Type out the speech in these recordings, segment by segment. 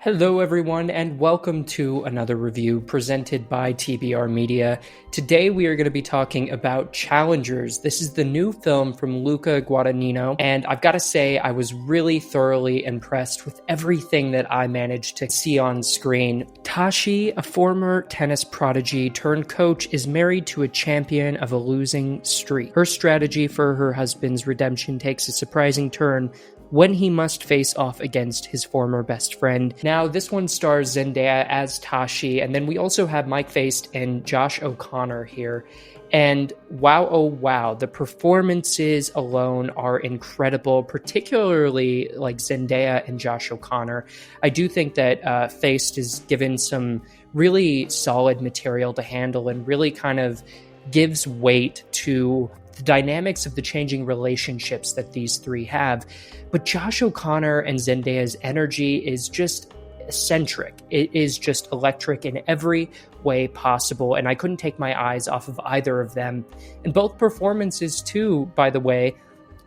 Hello everyone and welcome to another review presented by TBR Media. Today we are going to be talking about Challengers. This is the new film from Luca Guadagnino, and I've got to say I was really thoroughly impressed with everything that I managed to see on screen. Tashi, a former tennis prodigy turned coach, is married to a champion of a losing streak. Her strategy for her husband's redemption takes a surprising turn when he must face off against his former best friend. Now, this one stars Zendaya as Tashi, and then we also have Mike Faist and Josh O'Connor here. And wow, oh wow, the performances alone are incredible, particularly like Zendaya and Josh O'Connor. I do think that Faist is given some really solid material to handle and really kind of gives weight to the dynamics of the changing relationships that these three have. But Josh O'Connor and Zendaya's energy is just eccentric. It is just electric in every way possible, and I couldn't take my eyes off of either of them. And both performances, too, by the way,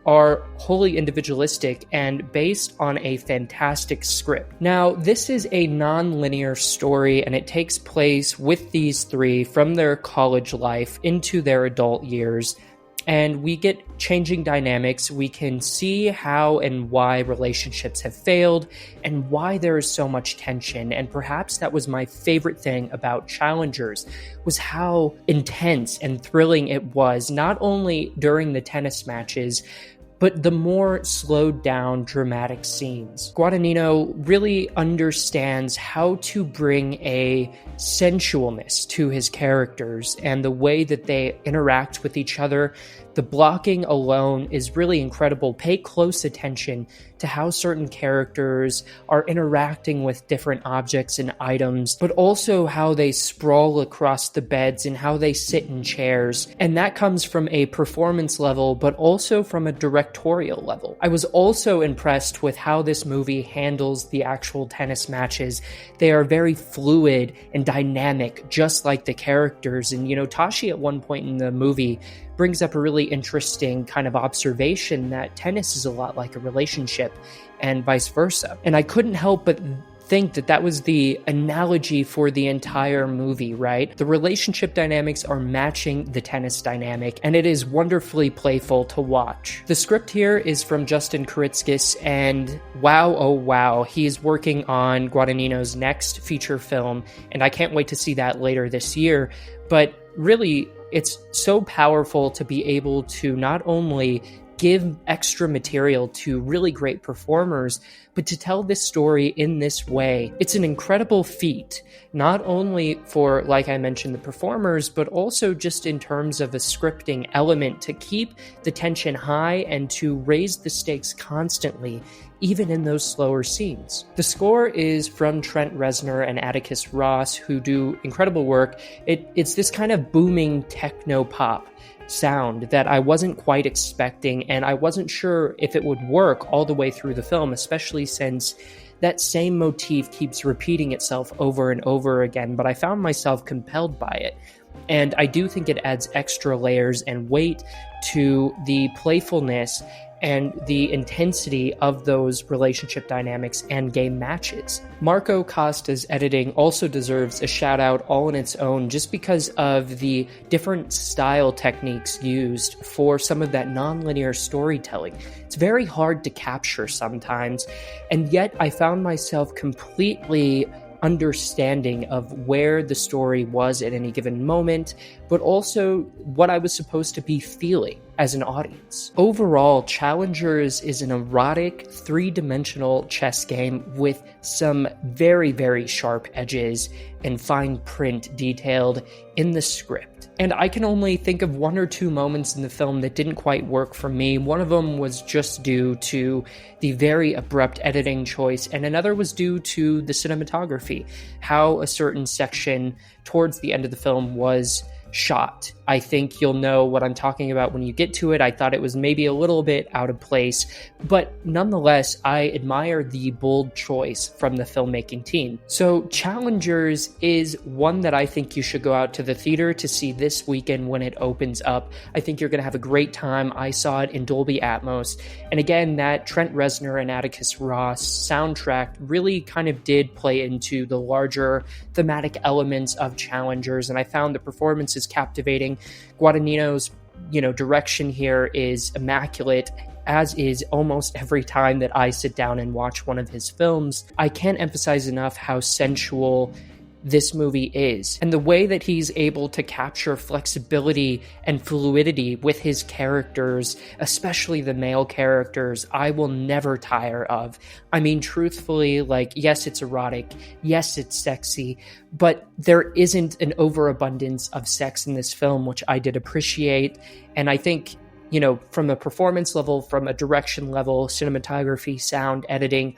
are wholly individualistic and based on a fantastic script. Now, this is a non-linear story, and it takes place with these three from their college life into their adult years. And we get changing dynamics. We can see how and why relationships have failed and why there is so much tension. And perhaps that was my favorite thing about Challengers, was how intense and thrilling it was, not only during the tennis matches, but the more slowed down dramatic scenes. Guadagnino really understands how to bring a sensualness to his characters and the way that they interact with each other. The blocking alone is really incredible. Pay close attention to how certain characters are interacting with different objects and items, but also how they sprawl across the beds and how they sit in chairs. And that comes from a performance level, but also from a directorial level. I was also impressed with how this movie handles the actual tennis matches. They are very fluid and dynamic, just like the characters. And, Tashi at one point in the movie brings up a really interesting kind of observation that tennis is a lot like a relationship and vice versa. And I couldn't help but think that that was the analogy for the entire movie, right? The relationship dynamics are matching the tennis dynamic, and it is wonderfully playful to watch. The script here is from Justin Kuritzkis, and wow, oh wow, he is working on Guadagnino's next feature film, and I can't wait to see that later this year. But really, it's so powerful to be able to not only give extra material to really great performers, but to tell this story in this way. It's an incredible feat, not only for, like I mentioned, the performers, but also just in terms of a scripting element to keep the tension high and to raise the stakes constantly, even in those slower scenes. The score is from Trent Reznor and Atticus Ross, who do incredible work. It's this kind of booming techno-pop sound that I wasn't quite expecting, and I wasn't sure if it would work all the way through the film, especially since that same motif keeps repeating itself over and over again, but I found myself compelled by it. And I do think it adds extra layers and weight to the playfulness and the intensity of those relationship dynamics and game matches. Marco Costa's editing also deserves a shout out all on its own, just because of the different style techniques used for some of that non-linear storytelling. It's very hard to capture sometimes, and yet I found myself completely understanding of where the story was at any given moment, but also what I was supposed to be feeling as an audience. Overall, Challengers is an erotic, three-dimensional chess game with some very, very sharp edges and fine print detailed in the script. And I can only think of one or two moments in the film that didn't quite work for me. One of them was just due to the very abrupt editing choice, and another was due to the cinematography, how a certain section towards the end of the film was shot. I think you'll know what I'm talking about when you get to it. I thought it was maybe a little bit out of place, but nonetheless, I admire the bold choice from the filmmaking team. So Challengers is one that I think you should go out to the theater to see this weekend when it opens up. I think you're going to have a great time. I saw it in Dolby Atmos. And again, that Trent Reznor and Atticus Ross soundtrack really kind of did play into the larger thematic elements of Challengers, and I found the performances captivating. Guadagnino's, direction here is immaculate, as is almost every time that I sit down and watch one of his films. I can't emphasize enough how sensual this movie is, and the way that he's able to capture flexibility and fluidity with his characters, especially the male characters, I will never tire of. I mean, truthfully, yes, it's erotic, yes, it's sexy, but there isn't an overabundance of sex in this film, which I did appreciate. And I think, from a performance level, from a direction level, cinematography, sound, editing,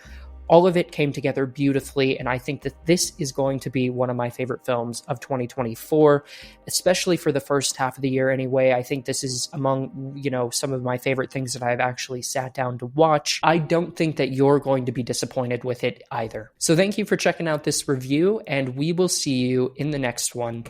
all of it came together beautifully, and I think that this is going to be one of my favorite films of 2024, especially for the first half of the year anyway. I think this is among, some of my favorite things that I've actually sat down to watch. I don't think that you're going to be disappointed with it either. So thank you for checking out this review, and we will see you in the next one.